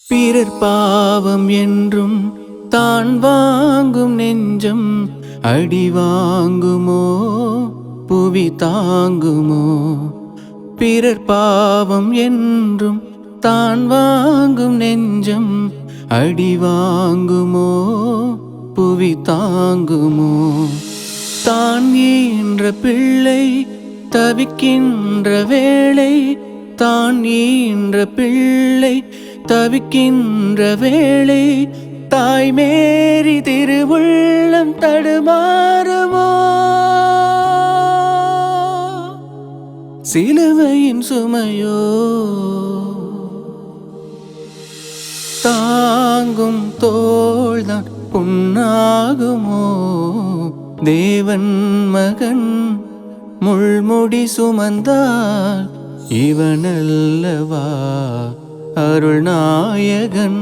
பிறர் பாவம் என்றும் தான் வாங்கும் நெஞ்சம் அடி வாங்குமோ புவி தாங்குமோ? பிறர் பாவம் என்றும் தான் வாங்கும் நெஞ்சம் அடி வாங்குமோ புவி தாங்குமோ? தான் ஈன்ற பிள்ளை தவிக்கின்ற வேளை, தான் ஈன்ற பிள்ளை தவிக்கின்ற வேளை, தாய் மேரி திருவுள்ளம் தடுமாறுமோ? சிலுவையின் சுமையோ தாங்கும் தோள்தான் புண்ணாகுமோ? தேவன் மகன் முள்முடி சுமந்தால் இவனல்லவா அருள்நாயகன்.